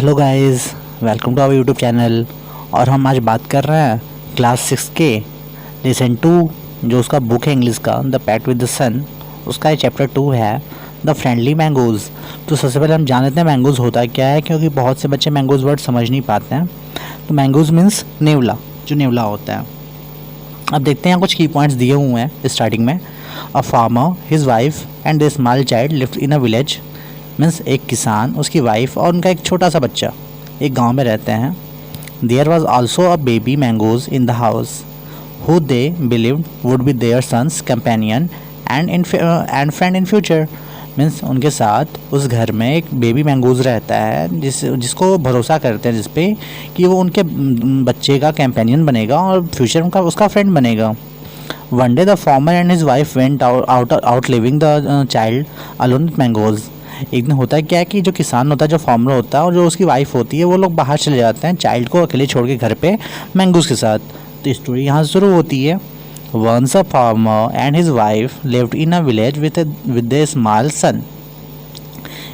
Hello guys, welcome to our YouTube channel. और हम आज बात कर रहे हैं क्लास 6 के लेसन 2, जो उसका बुक है इंग्लिश का द पैक्ट विद द सन। उसका चैप्टर 2 है द फ्रेंडली मैंगोज़। तो सबसे पहले हम जान लेते हैं मैंगोज़ होता क्या है, क्योंकि बहुत से बच्चे मैंगोज़ वर्ड समझ नहीं पाते हैं। तो मैंगोज़ मीन्स नेवला, जो नेवला होता है। अब देखते हैं कुछ की पॉइंट्स दिए हुए हैं स्टार्टिंग में। A farmer, his wife and the small child lived in a village. Means एक किसान, उसकी वाइफ और उनका एक छोटा सा बच्चा एक गांव में रहते हैं। There was also a baby mongoose in the house who they believed would be their son's companion and friend in future. Means उनके साथ उस घर में एक बेबी मैंगोज रहता है जिसको वो भरोसा करते हैं, जिसपे कि वो उनके बच्चे का कंपेनियन बनेगा और फ्यूचर उनका उसका फ्रेंड बनेगा। One day the farmer and his wife went out living the child alone with mangoes. एक दिन होता है क्या है कि जो किसान होता है, जो फार्मर होता है और जो उसकी वाइफ होती है, वो लोग बाहर चले जाते हैं चाइल्ड को अकेले छोड़ के घर पे मैंगोज के साथ। तो स्टोरी यहाँ से शुरू होती है। Once a farmer and his wife lived in a village with a small son.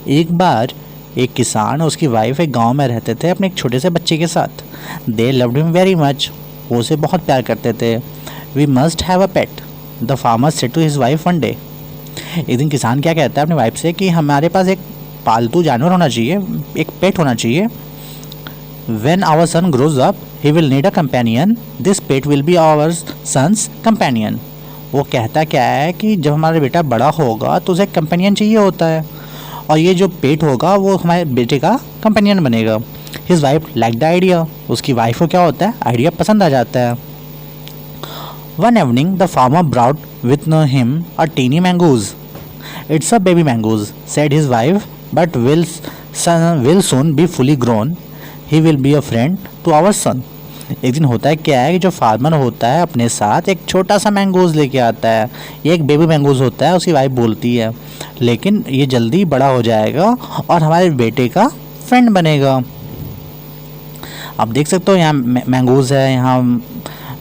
एक बार एक किसान और उसकी वाइफ एक गांव में रहते थे अपने एक छोटे से बच्चे के साथ। They loved him very much. वो उसे बहुत प्यार करते थे। We must have a pet, the farmer said to his wife one day. एक दिन किसान क्या कहता है अपनी वाइफ से कि हमारे पास एक पालतू जानवर होना चाहिए, एक पेट होना चाहिए। When our son grows up, he will need a companion. This pet will be our son's companion. वो कहता क्या है कि जब हमारा बेटा बड़ा होगा तो उसे एक कंपेनियन चाहिए होता है, और ये जो पेट होगा वो हमारे बेटे का कंपेनियन बनेगा। His wife liked the idea. उसकी वाइफ को क्या होता है, आइडिया पसंद आ जाता है। One evening, the farmer brought with him a teeny mangoes. It's a baby mangoes, said his wife, but will soon be fully grown. He will be a friend to our son. एक दिन होता है क्या है कि जो farmer होता है अपने साथ एक छोटा सा मैंगोज लेके आता है। ये एक बेबी मैंगोज होता है, उसकी वाइफ बोलती है, लेकिन ये जल्दी बड़ा हो जाएगा और हमारे बेटे का फ्रेंड बनेगा। आप देख सकते हो यहाँ मैंगोज है, यहाँ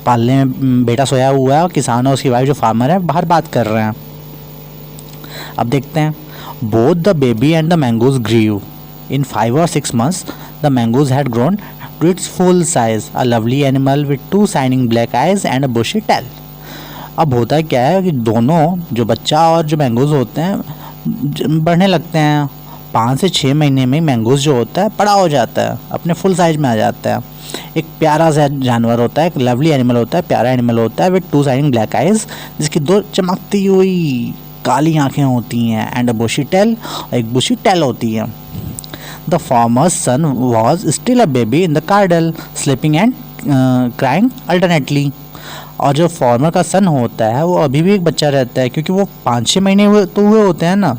पालने में बेटा सोया हुआ है और किसान और उसकी वाइफ जो फार्मर है बाहर बात कर रहे हैं। अब देखते हैं। Both the baby and the mongoose grew in 5 or 6 months. The mongoose had grown to its full size, a lovely animal with 2 shining black eyes and a bushy tail. अब होता क्या है कि दोनों जो बच्चा और जो मैंगोज होते हैं बढ़ने लगते हैं। 5 से 6 महीने में मैंगोज जो होता है बड़ा हो जाता है, अपने फुल साइज में आ जाता है। एक प्यारा सा जानवर होता है, एक लवली एनिमल होता है, प्यारा एनिमल होता है विथ 2 शाइनिंग ब्लैक आइज, जिसकी 2 चमकती हुई काली आंखें होती हैं, एंड अ बुशी टेल, एक बुशी टेल होती है। The farmer's son was still a baby in the cradle, sleeping and crying alternately. और जो फार्मर का सन होता है वो अभी भी एक बच्चा रहता है, क्योंकि वो 5-6 महीने हुए होते हैं ना,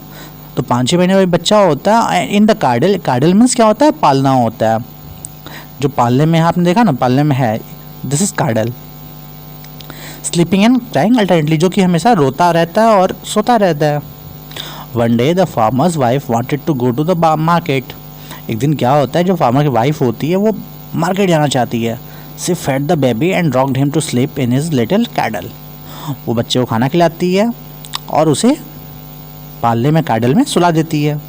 तो 5-6 महीने में बच्चा होता है इन द कार्डल। कार्डल मीन्स क्या होता है, पालना होता है। जो पालने में आपने देखा ना, पालने में है, this is cradle. Sleeping and crying alternately, जो कि हमेशा रोता रहता है और सोता रहता है। One day the farmer's wife wanted to go to the market. एक दिन क्या होता है, जो फार्मर की वाइफ होती है वो मार्केट जाना चाहती है। She fed the baby and rocked him to sleep in his little cradle. वो बच्चे को खाना खिलाती है और उसे पालने में कार्डल में सुला देती है।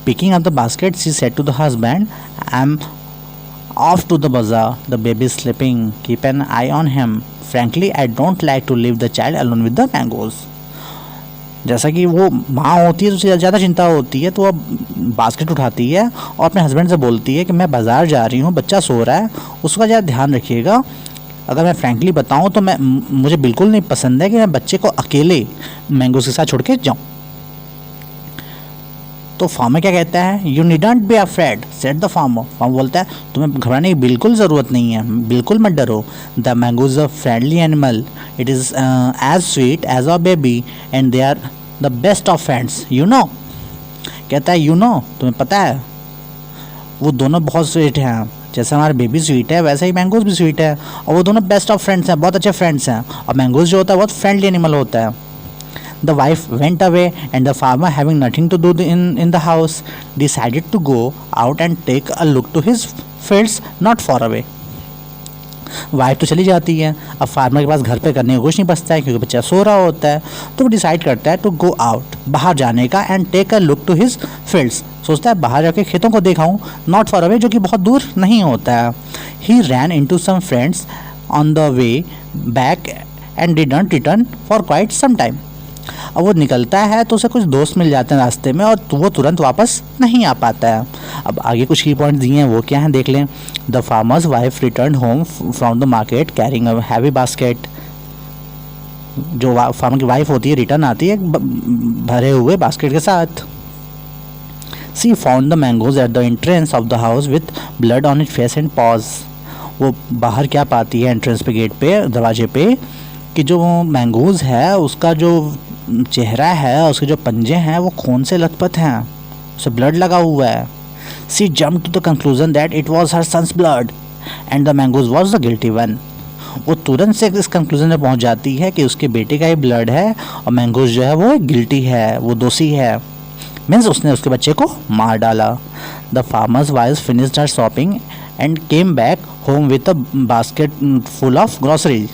Picking up the basket she said to the husband, I am off to the bazaar. The baby is sleeping. Keep an eye on him. Frankly, I don't like to leave the child alone with the mangoes. जैसा कि वो माँ होती है तो उसे ज़्यादा चिंता होती है, तो वह बास्केट उठाती है और अपने हस्बैंड से बोलती है कि मैं बाज़ार जा रही हूँ, बच्चा सो रहा है, उसका ज़्यादा ध्यान रखिएगा। अगर मैं फ्रैंकली बताऊँ तो मुझे बिल्कुल नहीं पसंद है कि मैं बच्चे को अकेले मैंगोज के साथ छोड़ के जाऊँ। तो फार्मर क्या कहता है, you needn't be afraid, said the farmer. Farmer बोलता है तुम्हें घबराने की बिल्कुल ज़रूरत नहीं है, बिल्कुल मत डरो। The mongoose is a friendly animal, it is as sweet as a baby and they are the best of friends, you know. कहता है यू नो, तुम्हें पता है वो दोनों बहुत स्वीट हैं, जैसे हमारा बेबी स्वीट है वैसे ही मैंगोज भी स्वीट है, और वो दोनों बेस्ट ऑफ फ्रेंड्स हैं, बहुत अच्छे फ्रेंड्स हैं। और मैंगोज जो होता है बहुत फ्रेंडली एनिमल होता है। The wife went away and the farmer, having nothing to do in the house, decided to go out and take a look to his fields not far away. Wife तो चली जाती है, अब farmer के पास घर पे करने को कुछ नहीं बचता है क्योंकि बच्चा सो रहा होता है, तो वो डिसाइड करता है टू गो आउट, बाहर जाने का, and take a look to his fields, सोचता है बाहर जाके खेतों को देखाऊं, नॉट फॉर अवे, जो कि बहुत दूर नहीं होता है। He ran into some friends on the way back and didn't return for quite some time. अब वो निकलता है तो उसे कुछ दोस्त मिल जाते हैं रास्ते में और वो तुरंत वापस नहीं आ पाता है। अब आगे कुछ की पॉइंट दिए हैं, वो क्या हैं देख लें। The farmer's wife return home from the market carrying a heavy basket. जो फार्मर की वाइफ होती है रिटर्न आती है भरे हुए बास्केट के साथ। She found the mangoes at the entrance of the house with blood on it face and paws. वो बाहर क्या पाती है एंट्रेंस पे, गेट पे, दरवाजे पे, कि जो मैंगोज है उसका जो चेहरा है, उसके जो पंजे हैं वो खून से लथपथ हैं, उसे ब्लड लगा हुआ है। She jump to the conclusion that it was her son's blood and the mongoose was the guilty one. वो तुरंत से इस कंक्लूजन में पहुंच जाती है कि उसके बेटे का ही ब्लड है और मैंगोज जो है वो गिल्टी है, वो दोषी है, मीन्स उसने उसके बच्चे को मार डाला। The farmer's wife finished her shopping and came back home with a basket full of grocery.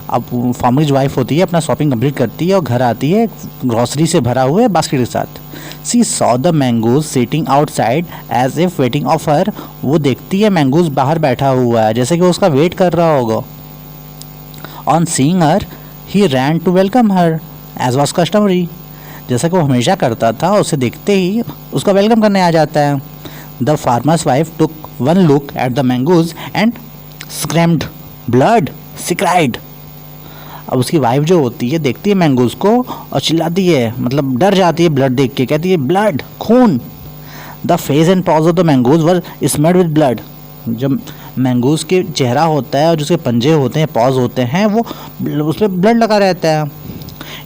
अब फार्मर की वाइफ होती है अपना शॉपिंग कंप्लीट करती है और घर आती है ग्रॉसरी से भरा हुआ बास्केट के साथ। She saw the mongoose sitting outside as if waiting of her. वो देखती है मैंगोज बाहर बैठा हुआ है जैसे कि वो उसका वेट कर रहा होगा। On seeing her he ran to welcome her as was customary. जैसा कि वो हमेशा करता था, उसे देखते ही उसका वेलकम करने आ जाता है। The farmer's wife took one look at the mongoose and screamed blood, she cried. अब उसकी वाइफ जो होती है देखती है मैंगोज को और चिल्लाती है, मतलब डर जाती है ब्लड देख के, कहती है ब्लड, खून। The face and paws of the mongoose were smeared with blood. जब मैंगोज के चेहरा होता है और जिसके पंजे होते हैं, पॉज होते हैं, वो उस पर ब्लड लगा रहता है।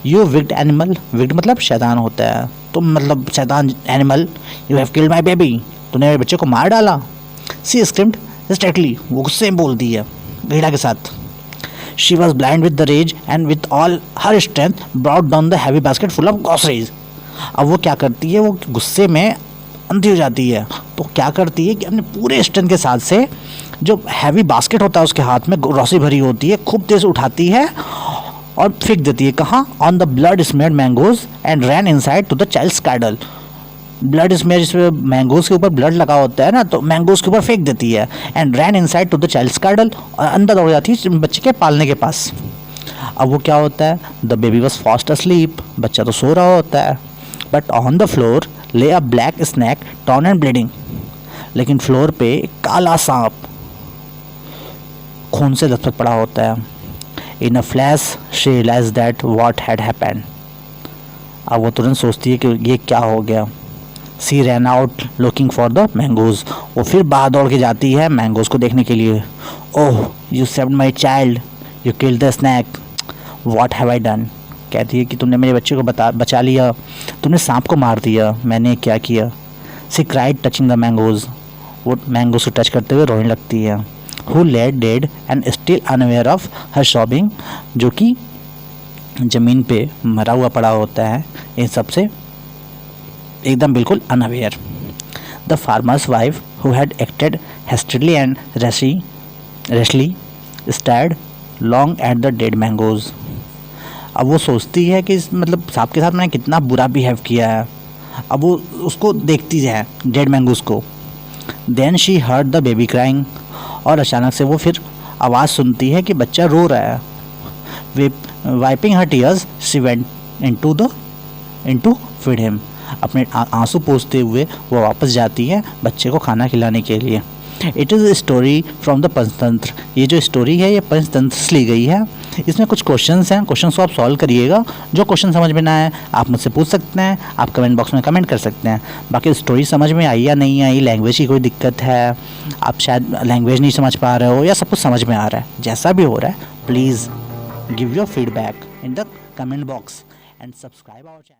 यू विक्ड एनिमल, विक्ड मतलब शैतान होता है, तो मतलब शैतान animal, you have killed my baby, तूने मेरे बच्चे को मार डाला। सी स्क्रिम्ड हिस्टेरिकली, वो गुस्से में बोलती है घृणा के साथ। She was blind with the rage and with all her strength brought down the heavy basket full of groceries. अब वो क्या करती है, वो गुस्से में अंधी हो जाती है, तो क्या करती है कि अपने पूरे स्ट्रेंथ के साथ से जो हैवी बास्केट होता है उसके हाथ में ग्रोसरी भरी होती है, खूब तेज उठाती है और फेंक देती है। कहाँ? On the blood smeared mongoose and ran inside to the child's cradle. Blood इसमें जिसमें मैंगोज के ऊपर ब्लड लगा होता है ना, तो मैंगोज के ऊपर फेंक देती है। And ran inside to the child's cradle, और अंदर दौड़ जाती है बच्चे के पालने के पास। अब वो क्या होता है, the baby was fast asleep, बच्चा तो सो रहा होता है। But on the floor lay a black snake torn and bleeding. लेकिन फ्लोर पे काला सांप खून से लथपथ पड़ा होता है। In a flash she realise that what had happened. अब वो तुरंत सोचती है कि ये क्या हो गया। She ran out looking for the mongoose. वो फिर बाहर दौड़ के जाती है मैंगोज को देखने के लिए। Oh you saved my child, you killed the snake, what have I done. कहती है कि तुमने मेरे बच्चे को बचा लिया, तुमने सांप को मार दिया, मैंने क्या किया। She cried touching the mongoose. वो मैंगोज को टच करते हुए रोने लगती है। Who lay dead and still unaware of her shopping, जो कि ज़मीन पे मरा हुआ पड़ा होता है इन सब से एकदम बिल्कुल unaware. The farmer's wife who had acted hastily and rashly stared long at the dead mongoose. अब वो सोचती है कि मतलब सांप के साथ मैंने कितना बुरा बिहेव किया है। अब वो उसको देखती है डेड मैंगोज को। Then she heard the baby crying, और अचानक से वो फिर आवाज़ सुनती है कि बच्चा रो रहा है। Way wiping her tears she went into feed him. अपने आंसू पोंछते हुए वो वापस जाती है बच्चे को खाना खिलाने के लिए। It is story from the Panchatantra. ये जो स्टोरी है ये पंचतंत्र से ली गई है। इसमें कुछ क्वेश्चंस हैं, क्वेश्चंस को आप सॉल्व करिएगा। जो क्वेश्चन समझ में ना आए आप मुझसे पूछ सकते हैं, आप कमेंट बॉक्स में कमेंट कर सकते हैं। बाकी स्टोरी समझ में आई या नहीं आई, लैंग्वेज की कोई दिक्कत है, आप शायद लैंग्वेज नहीं समझ पा रहे हो या सब कुछ समझ में आ रहा है, जैसा भी हो रहा है please give your feedback in the comment box and subscribe our channel.